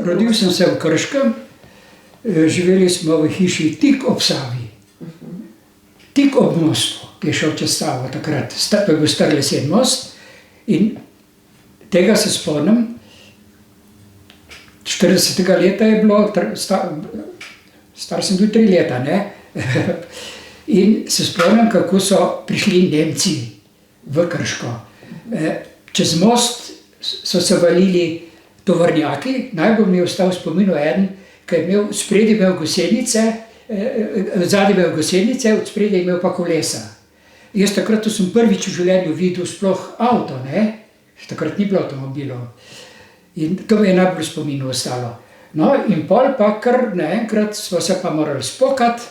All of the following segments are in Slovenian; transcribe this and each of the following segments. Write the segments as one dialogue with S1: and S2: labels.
S1: Rodil sem se v Krškem, živeli smo v hiši tik ob Savi. Tik ob mostu, ki je šel čez Savo takrat. To je bil star lesen most in tega se spomnim. 40. leta je bilo, star sem bil 3 leta, ne? In se spomnim, kako so prišli Nemci v Krško. Čez most so se valili tovornjaki, najbolj mi je ostal v spominu eden, ki je imel, spredi imel gosenice, zadnji imel gosenice, od spredi imel pa kolesa. Jaz takrat sem prvič v življenju videl sploh avto, ne? Takrat ni bilo avtomobilov. In to mi je najbolj v spominu ostalo. No, in pol pa kar naenkrat smo se pa morali spokati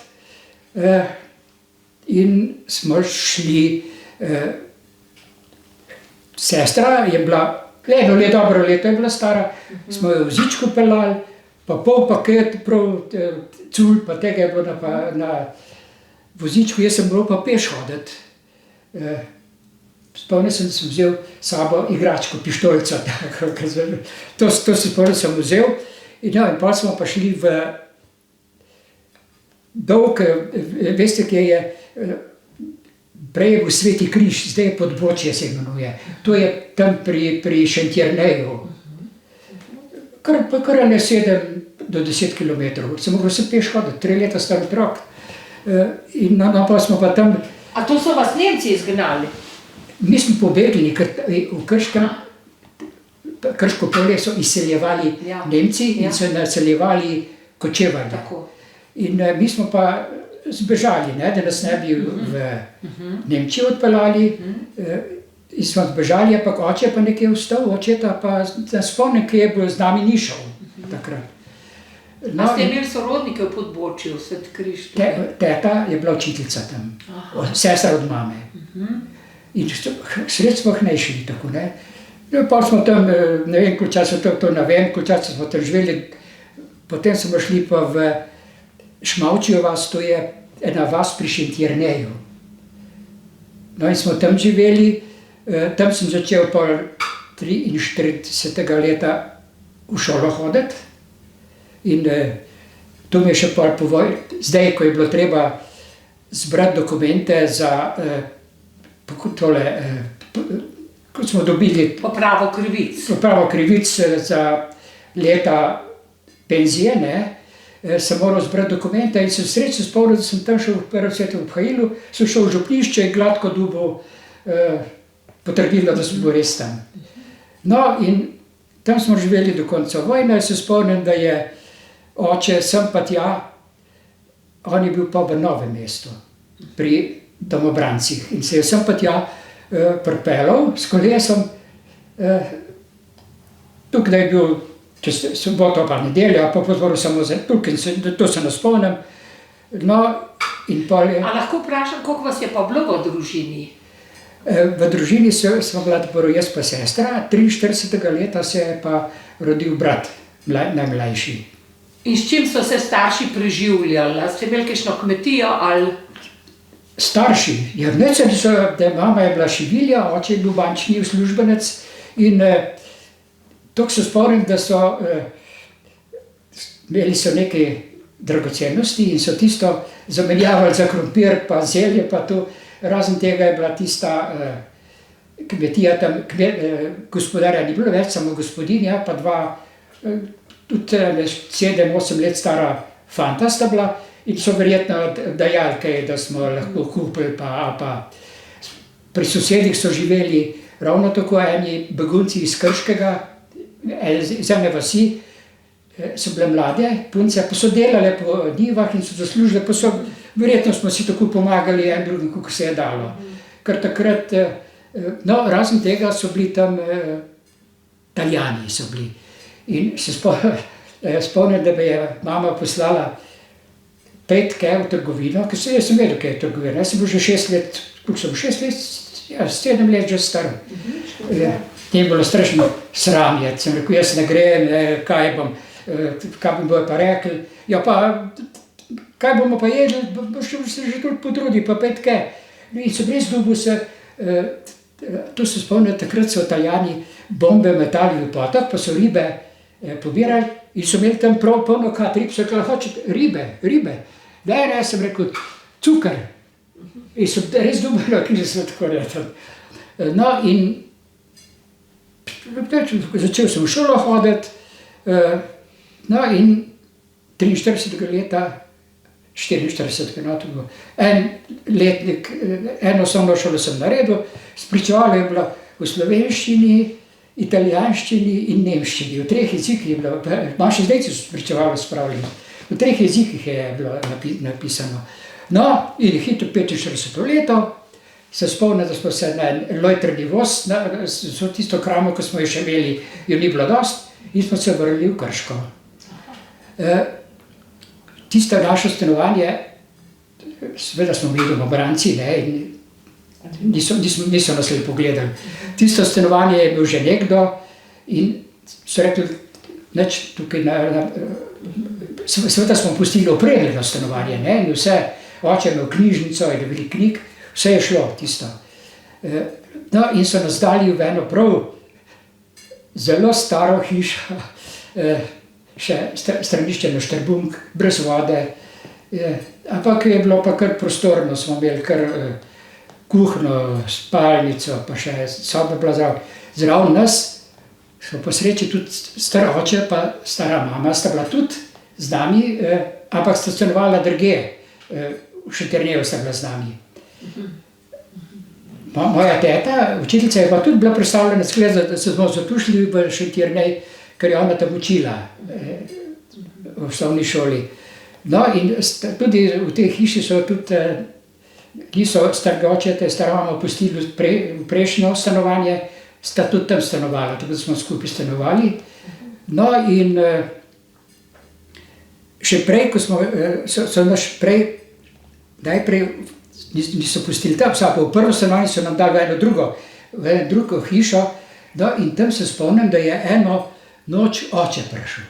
S1: in smo šli. Sestra je bila, dobro leto je bila stara, smo jo v vozičku peljali, pa pol paket, prav cul, pa tega je bilo na vozičku, jaz sem moral pa peš hoditi. Spomnil sem vzel sabo igračko, pištolico, to se spomnil sem vzel. In pa smo pa šli v dolg, veste, kje je, prej je bil Sveti križ, zdaj je Podbočje se imenuje. To je tam pri Šentjerneju. Kar ne 7 do 10 kilometrov. Sem mogel se peš hoditi, 3 leta star otrok. In pa smo pa tam...
S2: A to so vas Nemci izgnali?
S1: Mi smo pobegli, ker v Krško polje so izseljevali Nemci in so naseljevali Kočevarje. In mi smo pa zbežali, da nas ne bi v Nemčijo odpeljali. In smo zbežali, ampak oče pa nekje ostal, očeta pa spomnim, ki je bil z nami ni šel takrat.
S2: A ste imeli sorodnike v Podbočju, Sveti križ?
S1: Teta je bila učiteljica tam, sestra od mame. In sred smo ne šli tako, ne. Pa smo tam, ne vem, koliko časa koliko časa smo tam živeli. Potem smo šli pa v Šmavčijo vas, to je ena vas pri Šentjerneju. No in smo tam živeli, tam sem začel pa 43. leta v šolo hoditi. In to mi je še pol po vojni, zdaj, ko je bilo treba zbrati dokumente za tole, ko smo dobili
S2: popravo
S1: krivic za leta penzije, ne, sem moral zbrati dokumente in sem srečno spomnil, da sem tam šel v Prvo sveto obhajilu, sem šel v župnišče in gladko dobil potrdilo, da sem bil res tam. No, in tam smo živeli do konca vojne, se spomnim, da je oče sem pa tja, on je bil pa v Novem mestu, pri domobrancih. In se je sem pa tja pripeljal s kolesom, tukaj je bil čez soboto pa nedeljo, pa pozvoril samo tukaj, to se ne spomnim. No, in pol je...
S2: A lahko vprašam, koliko vas je pa bilo v družini?
S1: V družini smo bila prvo jaz pa sestra, 43. leta se je pa rodil brat, najmlajši.
S2: In s čim so se starši preživljali? Ste imeli kakšno kmetijo ali...
S1: Starši, ja, da mama je bila šivilja, oče je bil bančni uslužbenec in toliko se spomnim, da so imeli so neke dragocenosti in so tisto zamenjavali za krompir, pa zelje, pa to, razen tega je bila tista kmetija tam, gospodarja ni bilo več, samo gospodinja, pa dva, tudi 7-8 let stara fanta sta bila in so verjetno dajali kaj, da smo lahko kupili, pa pri sosedih so živeli ravno tako eni begunci iz Krškega, iz ene vasi, so bile mlade punce, pa so delale po njivah in so zaslužile, pa so, verjetno smo si tako pomagali en drugim, kako se je dalo. Ker takrat, no, razen tega so bili tam Italijani so bili. In se spomnim, da me je mama poslala petke v trgovino, ker jaz sem vedel, kaj je trgovina. Jaz sem bil že 6 let, koliko sem 6 let, 7 let že star. Ni bilo strašno sram je, sem rekel, jaz ne grem, kaj bi bojo pa rekli. Ja pa, kaj bomo pa jedli, boš se že tudi potrudil, pa petke. In so brez dobu se, to se spomnim, takrat so Italijani bombe metali v potok, pa so ribe pobirali in so imeli tam prav polno katrib, so rekli, hočete ribe. Daj, sem rekel, cukor. In so res dobro, ki so tako rekli. No, in začel sem v šolo hoditi, no, in 43. leta, 44. no, to bilo, en letnik, eno osnovno šolo sem naredil, spričevalo je bilo v slovenščini, italijanščini in nemščini. V 3 jezikih je bilo, naši zdajci so spričevalo spravljeni, v 3 jezikih je bilo napisano. No, in hitro 45. leto, se spomnim, da smo se na en lojtrni voz, so tisto kramo, ko smo jo še imeli, jo ni bilo dost, in smo se vrnili v Krško. Tisto naše stanovanje, seveda smo bili domobranci, ne, in niso nas lepo gledali. Tisto stanovanje je bil že nekdo in so rekli, neč tukaj, seveda smo pustili opremljeno stanovanje, ne, in vse, oče imel knjižnico in veliko knjig, vse je šlo tisto. No, in so nas dali v eno prav zelo staro hišo, še stranišče na Štrbunk, brez vode, ampak je bilo pa kar prostorno, smo imeli kar kuhno, spalnico, pa še soba bila zraven nas, smo po sreči tudi star oče pa stara mama sta bila tudi z nami, ampak sta stanovala drugje, v Šentjerneju sta bila z nami. Moja teta, učiteljica je pa tudi bila predstavljena, da se smo zatušili v Šentjernej, ker je ona tam učila v osnovni šoli. No, in tudi v tej hiši so tudi, niso starega očeta, stara mama pustili v prejšnjo stanovanje, sta tudi tam stanovala, tako da smo skupaj stanovali. No, in še prej, ko so nas najprej niso pustili tam, v prvo stanovanje so nam dali v eno drugo hišo, no, in tam se spomnim, da je eno noč oče prišel.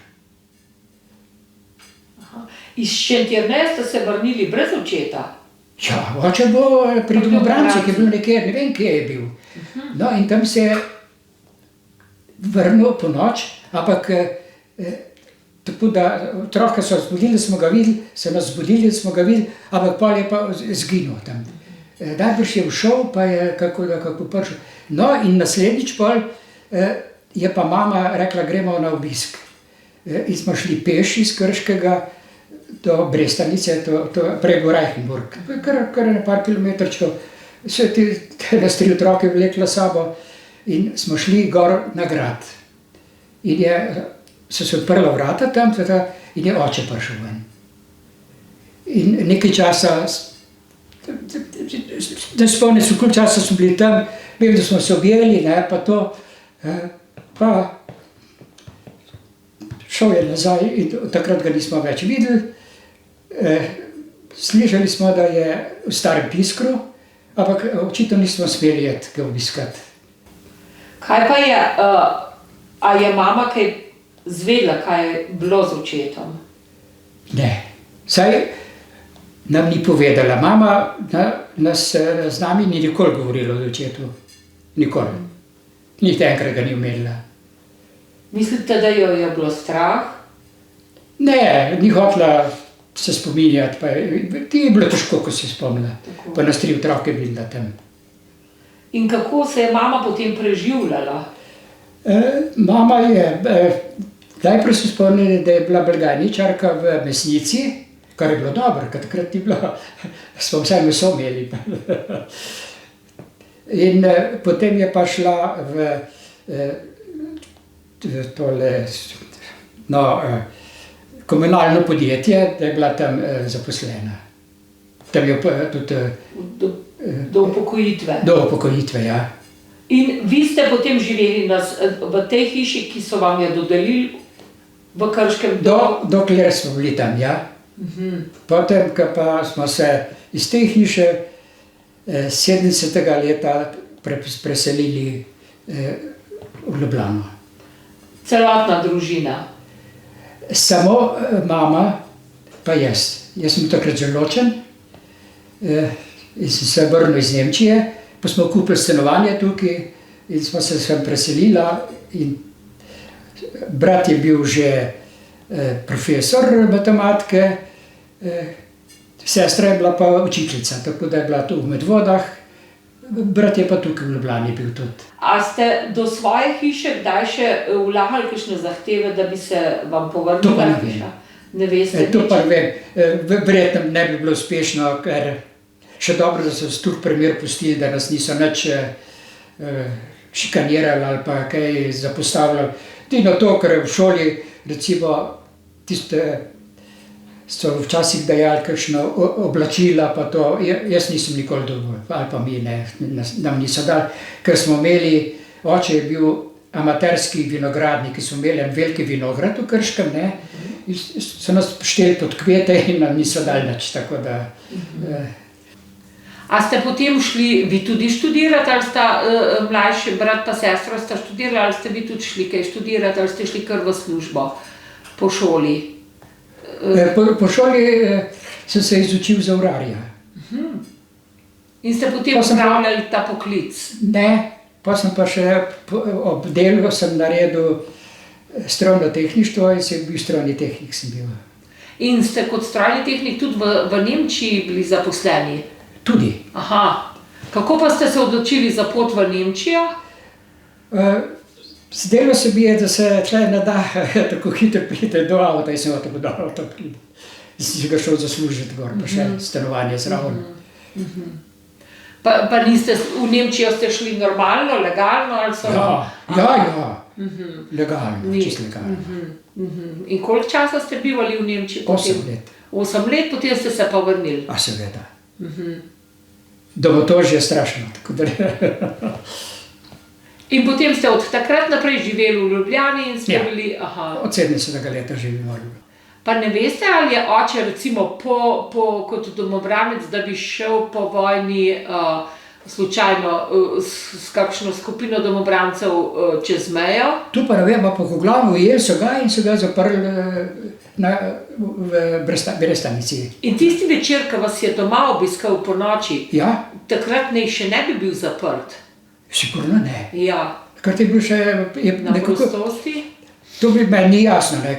S2: Iz Šentjerneja ste se vrnili brez očeta?
S1: Ja, oče bo pri domobrancih, je bil nekje, ne vem, kje je bil. No, in tam se je vrnil po noč, ampak tako da otroka so zbudili, smo ga videli, so nas zbudili, smo ga videli, ampak pol je pa zginil tam. Najbrž je všel, pa je kako prišel. No, in naslednjič pol je pa mama rekla, gremo na obisk. In smo šli peš iz Krškega do Brestanice, prej bo Reichenburg, kar na par kilometrčkov. Vse nas 3 otroke vlekla sabo in smo šli gor na grad. In so se odprla vrata tam in je oče prišel ven. In nekaj časa, da spomnim se, koliko časa smo bili tam, vem, da smo se objeli, ne, pa to, pa šel je nazaj in takrat ga nismo več videli. Slišali smo, da je v Starem Piskru, ampak očitno nismo smeli ga obiskati.
S2: Kaj pa je, a je mama kaj zvedela, kaj je bilo z očetom?
S1: Ne, saj nam ni povedala. Mama z nami ni nikoli govorila o očetu. Nikoli. Niti enkrat ga ni omenila.
S2: Mislite, da jo je bilo strah?
S1: Ne, ni hotela se spominjati, pa ti je bilo težko, ko se spomnila. Pa nas 3 otroke videla tam.
S2: In kako se je mama potem preživljala?
S1: Mama je, najprej se spomnila, da je bila blagajničarka v mesnici, kar je bilo dobro, ker takrat ni bilo, smo vsaj meso imeli. In potem je pa šla v tole, no, komunalno podjetje, da je bila tam zaposlena. Tam je tudi...
S2: Do upokojitve?
S1: Do upokojitve, ja.
S2: In vi ste potem živeli v tej hiši, ki so vam jo dodelili v Krškem?
S1: Dokler smo bili tam, ja. Potem, ko pa smo se iz te hiše 70. leta preselili v Ljubljano.
S2: Celotna družina?
S1: Samo mama, pa jaz. Jaz sem takrat že ločen in sem se vrnil iz Nemčije, pa smo kupili stanovanje tukaj in smo se sem preselila in Brat je bil že profesor matematike, sestra je bila pa učiteljica, tako da je bila tu v Medvodah, brat je pa tukaj v Ljubljani bil tudi.
S2: A ste do svoje hiše kdaj še vlagali kakšne zahteve, da bi se vam povrnila?
S1: To pa ne vem.
S2: Ne veste
S1: To
S2: nič?
S1: pa vem, verjetno ne bi bilo uspešno, ker še dobro, da so tudi primer pustili, da nas niso nič šikanirali ali pa kaj zapostavljali. Tino to, ker v šoli, recimo, tiste so včasih dajali kakšno oblačila, pa to, jaz nisem nikoli dobil, ali pa mi ne, nam niso dali, ker smo imeli, oče je bil amaterski vinogradnik, ki smo imeli en veliki vinograd v Krškem, ne, in so nas šteli pod kmete in nam niso dali nič, tako da.
S2: A ste potem šli vi tudi študirati, ali sta mlajši brat pa sestra sta študirali, ali ste vi tudi šli kaj študirati, ali ste šli kar v službo po šoli?
S1: Po šoli sem se izučil za urarja.
S2: In ste potem opravljali ta poklic?
S1: Ne, pa sem pa še ob delu sem naredil strojno tehništvo in sem bil strojni tehnik sem bil.
S2: In ste kot strojni tehnik tudi v Nemčiji bili zaposleni?
S1: Tudi.
S2: Aha. Kako pa ste se odločili za pot v Nemčijo?
S1: Zdelo se mi je, da se tle ne da tako hitro priti do avta in sem tako do avta priti. Sem ga šel zaslužiti gor, pa še stanovanje zraven.
S2: Pa niste, v Nemčijo ste šli normalno, legalno ali so?
S1: Ja, legalno, čisto legalno.
S2: In koliko časa ste bivali v Nemčiji?
S1: 8 let.
S2: 8 let, potem ste se pa vrnili?
S1: A seveda. Domotožje je strašno, tako da.
S2: In potem ste od takrat naprej živeli v Ljubljani in ste bili,
S1: Od 70. leta živim v Ljubljani.
S2: Pa ne veste, ali je oče recimo kot domobranec, da bi šel po vojni slučajno s kakšno skupino domobrancev čez mejo?
S1: Tu pa ne vem, pa v glavno ujeli so ga in so ga zaprli v Brestanici.
S2: In tisti večer, ko vas je doma obiskal po noči,
S1: Ja,
S2: takrat naj še ne bi bil zaprt?
S1: sigurno ne.
S2: Ja.
S1: Takrat je bil še
S2: Na prostosti?
S1: To bi meni ni jasno, ne,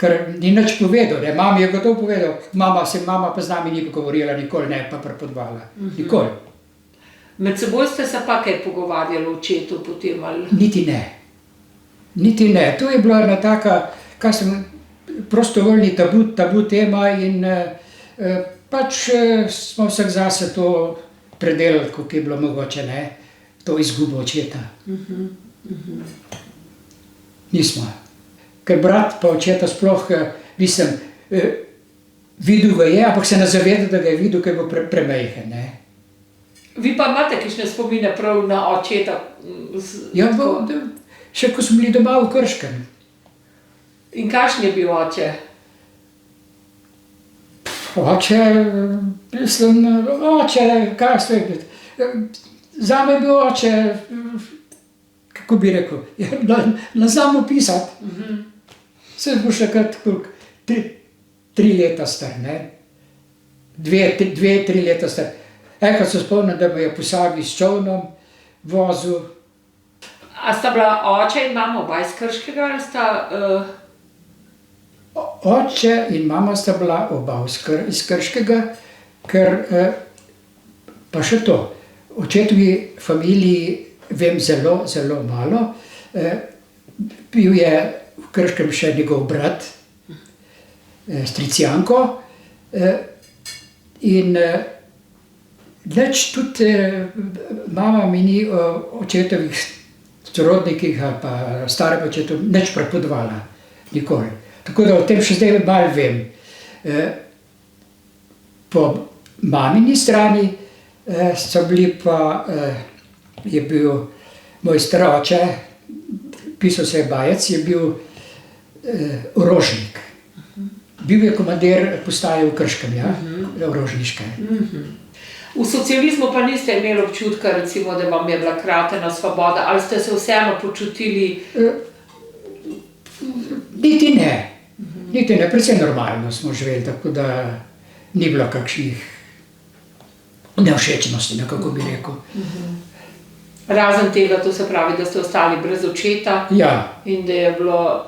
S1: ker ni nič povedal, ne. Mami je gotovo povedal, mama pa z nami ni govorila nikoli, ne pa prepodvala. Nikoli.
S2: Med seboj ste se pa kaj pogovarjali o očetu potem ali?
S1: Niti ne. Niti ne. To je bila ena taka, kaj sem, prostovoljni tabu tema in pač smo vsak zase to predelali, koliko je bilo mogoče, ne, to izgubo očeta. Nismo. Ker brat pa očeta sploh, mislim, videl ga je, ampak se ne zaveda, da ga je videl, ker je bil premajhen, ne.
S2: Vi pa imate kakšne spomine prav na očeta?
S1: Ja, še ko smo bili doma v Krškem.
S2: In kakšen je bil oče?
S1: Kaj ste, zame je bil oče, kako bi rekel, ne znam opisati. Sem bil še koliko, 3 leta star, ne, 2-3 leta star. Enkrat se spomnim, da me je po Savi s čolnom vozil.
S2: A sta bila oče in mama oba iz Krškega ali sta?
S1: Oče in mama sta bila oba iz Krškega, ker pa še to, očetovi familiji vem zelo, zelo malo. Bil je v Krškem še njegov brat, stric Janko, in nič tudi mama mi ni o očetovih sorodnikih ali pa starem očetu nič prepodovala, nikoli. Tako da o tem še zdaj malo vem. Po mamini strani so bili pa, je bil moj staroče, pisal se je Bajec, je bil orožnik. Bil je komandir postaje v Krškem, ja, orožniške.
S2: V socializmu pa niste imeli občutka, recimo, da vam je bila kratena svoboda, ali ste se vseeno počutili?
S1: Niti ne. Niti ne, predvsem normalno smo živeli, tako da ni bilo kakšnih nevšečnosti, kako bi rekel.
S2: Razen tega, to se pravi, da ste ostali brez očeta
S1: Ja,
S2: in da je bilo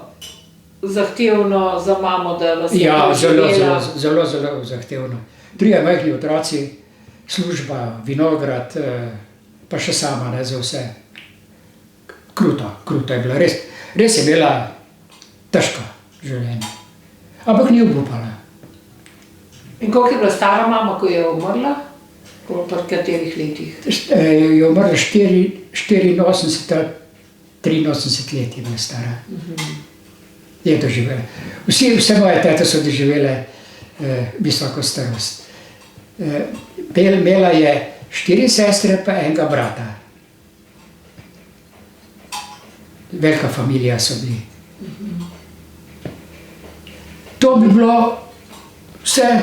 S2: zahtevno za mamo, da vas je
S1: ja,
S2: preživela.
S1: zelo zahtevno. 3 majhni otroci, služba, vinograd, pa še sama, ne, za vse. Kruto je bila, res je bila težko življenje. Ampak ni obupala.
S2: In koliko je bila stara mama, ko je umrla? Pri katerih letih?
S1: Je umrla 84, 83 let je bila stara. Je doživela. Vse moje tete so doživele visoko starost. Imela je 4 sestre pa enega brata. Velika familija so bili. To bi bilo vse,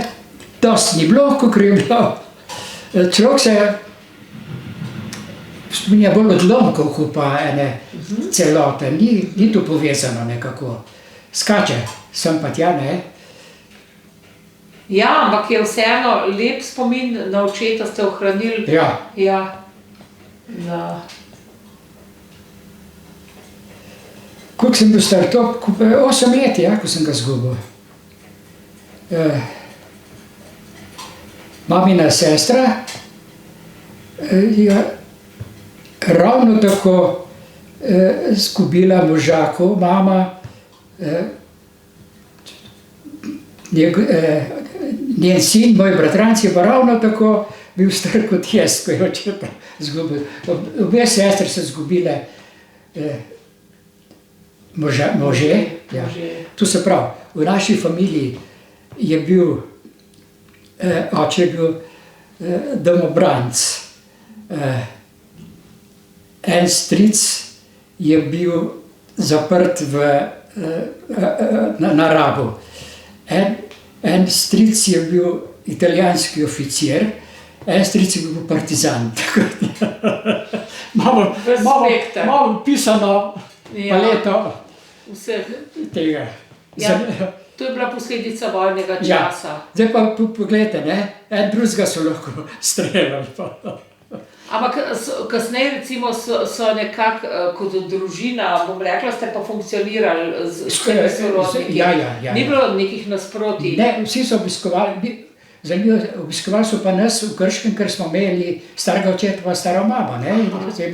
S1: dosti ni bilo, kakor je bilo. Človek se spominja bolj odlomkov, kot pa ene celote. Ni to povezano nekako. Skače, sem pa tja, ne?
S2: Ja, ampak je vseeno lep spomin na očeta ste ohranili.
S1: Ja.
S2: Ja.
S1: Koliko sem bil star? 8 let, ja, ko sem ga izgubil. Mamina sestra je ravno tako izgubila možakov, mama, njen sin, moj bratranec je pa ravno tako bil star kot jaz, ko je očeta izgubil. Obe sestre so izgubile može. Ja. To se pravi, v naši familiji je bil, oče je bil domobranec. En stric je bil zaprt na Rabu. En stric je bil italijanski oficir, en stric je bil partizan. Malo pisano paleto tega.
S2: Ja, to je bila posledica vojnega časa.
S1: Ja. Zdaj pa pogledajte, ne? En drugega so lahko streljali.
S2: Ampak kasneje recimo so nekako kot družina, bom rekla, ste pa funkcionirali s temi sorodniki.
S1: Ja.
S2: Ni bilo nekih nasprotij?
S1: Ne, vsi so obiskovali, obiskovali so pa nas v Krškem, ker smo imeli starega očeta pa staro mamo, ne? Je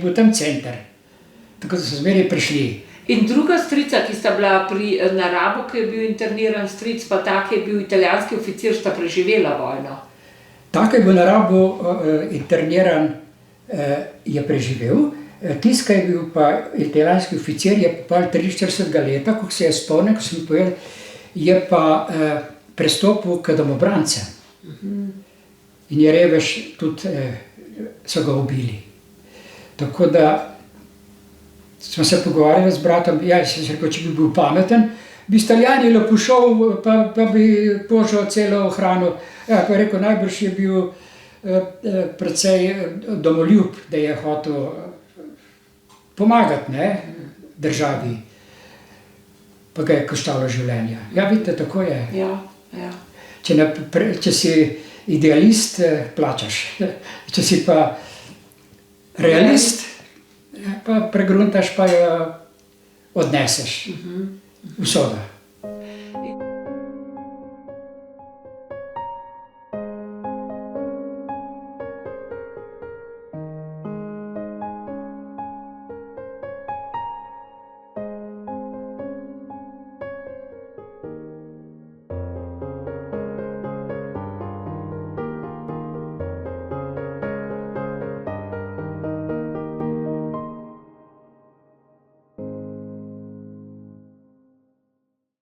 S1: bil tam center. Tako da so zmeraj prišli.
S2: In druga strica, ki sta bila na Rabu, ki je bil interniran stric, pa tak je bil italijanski oficir, sta preživela vojno.
S1: Tak je bil na Rabu interniran, je preživel. Tisti, ki je bil pa italijanski oficir, je pa 43 leta, ko se je spomnil, ko sem povedal, je pa prestopil k domobrancem. In je revež tudi, so ga ubili. Tako da smo se pogovarjali z bratom, ja, sem rekel, če bi bil pameten, bi s Italijani lepo šel, pa bi požal celo hrano. Ja, pa je rekel, najbrž je bil precej domoljub, da je hotel pomagati, ne, državi. Pa ga je koštalo življenja. Ja, vidite, tako je.
S2: Ja.
S1: Če si idealist, plačaš. Če si pa realist, pa pregruntaš, pa jo odneseš. Usoda.